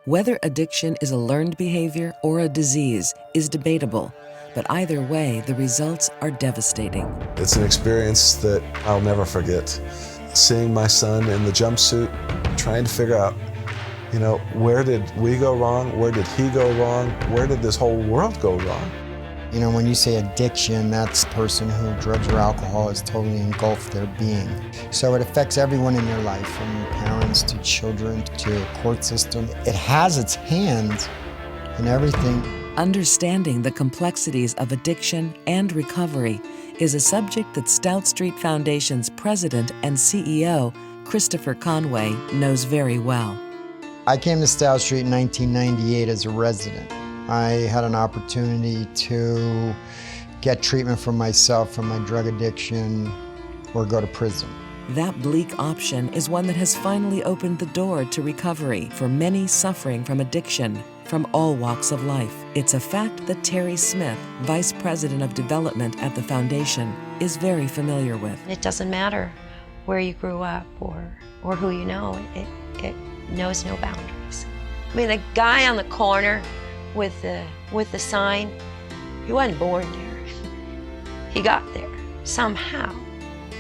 Whether addiction is a learned behavior or a disease is debatable, but either way, the results are devastating. It's an experience that I'll never forget. Seeing my son in the jumpsuit, trying to figure out, where did we go wrong? Where did he go wrong? Where did this whole world go wrong? When you say addiction, that's a person who drugs or alcohol has totally engulfed their being. So it affects everyone in their life, from parents to children to the court system. It has its hands in everything. Understanding the complexities of addiction and recovery is a subject that Stout Street Foundation's president and CEO, Christopher Conway, knows very well. I came to Stout Street in 1998 as a resident. I had an opportunity to get treatment for myself from my drug addiction or go to prison. That bleak option is one that has finally opened the door to recovery for many suffering from addiction from all walks of life. It's a fact that Terry Smith, Vice President of Development at the Foundation, is very familiar with. It doesn't matter where you grew up or who you know. It knows no boundaries. I mean, the guy on the corner with the sign, he wasn't born there. He got there somehow.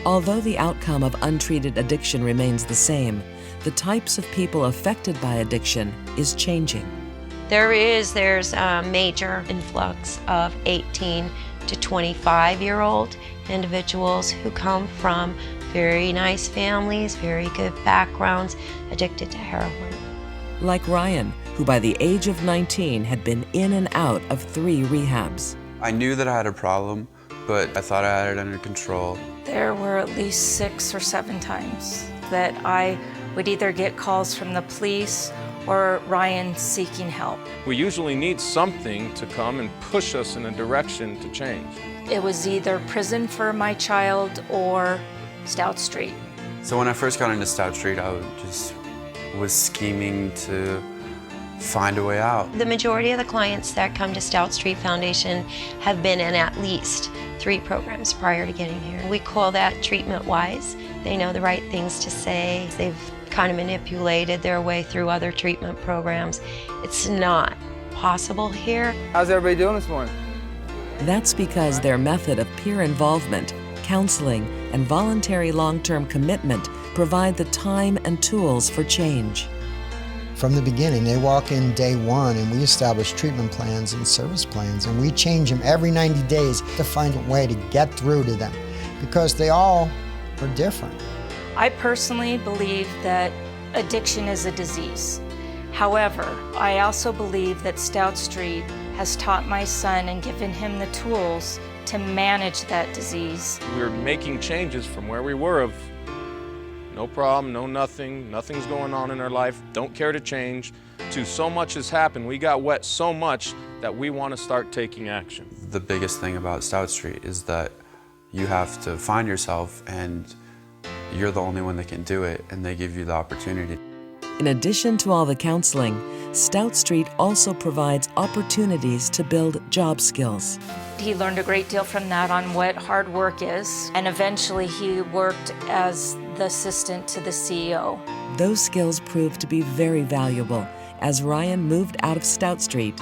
Although the outcome of untreated addiction remains the same, the types of people affected by addiction is changing. There's a major influx of 18 to 25-year-old individuals who come from very nice families, very good backgrounds, addicted to heroin. Like Ryan, who by the age of 19 had been in and out of 3 rehabs. I knew that I had a problem, but I thought I had it under control. There were at least 6 or 7 times that I would either get calls from the police or Ryan seeking help. We usually need something to come and push us in a direction to change. It was either prison for my child or Stout Street. So when I first got into Stout Street, I was scheming to find a way out. The majority of the clients that come to Stout Street Foundation have been in at least 3 programs prior to getting here. We call that treatment-wise. They know the right things to say. They've kind of manipulated their way through other treatment programs. It's not possible here. How's everybody doing this morning? That's because their method of peer involvement, counseling, and voluntary long-term commitment provide the time and tools for change. From the beginning, they walk in day 1 and we establish treatment plans and service plans, and we change them every 90 days to find a way to get through to them, because they all are different. I personally believe that addiction is a disease. However, I also believe that Stout Street has taught my son and given him the tools to manage that disease. We're making changes from where we were of no problem, no nothing, nothing's going on in our life, don't care to change, to so much has happened, we got wet so much that we want to start taking action. The biggest thing about Stout Street is that you have to find yourself, and you're the only one that can do it, and they give you the opportunity. In addition to all the counseling, Stout Street also provides opportunities to build job skills. He learned a great deal from that on what hard work is, and eventually he worked as the assistant to the CEO. Those skills proved to be very valuable as Ryan moved out of Stout Street,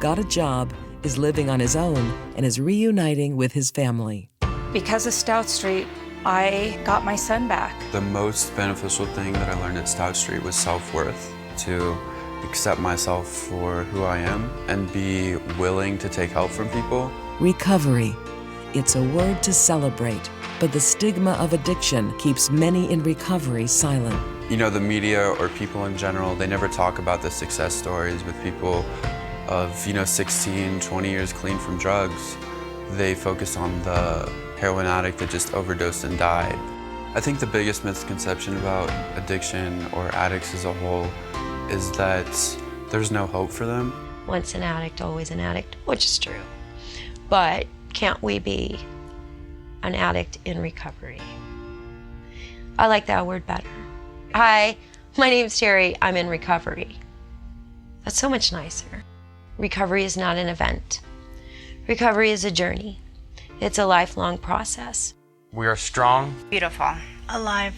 got a job, is living on his own, and is reuniting with his family. Because of Stout Street, I got my son back. The most beneficial thing that I learned at Stout Street was self-worth, to accept myself for who I am and be willing to take help from people. Recovery. It's a word to celebrate, but the stigma of addiction keeps many in recovery silent. The media or people in general, they never talk about the success stories with people of, 16, 20 years clean from drugs. They focus on the heroin addict that just overdosed and died. I think the biggest misconception about addiction or addicts as a whole is that there's no hope for them. Once an addict, always an addict, which is true. But can't we be an addict in recovery? I like that word better. Hi, my name's Terry, I'm in recovery. That's so much nicer. Recovery is not an event. Recovery is a journey. It's a lifelong process. We are strong, beautiful, alive,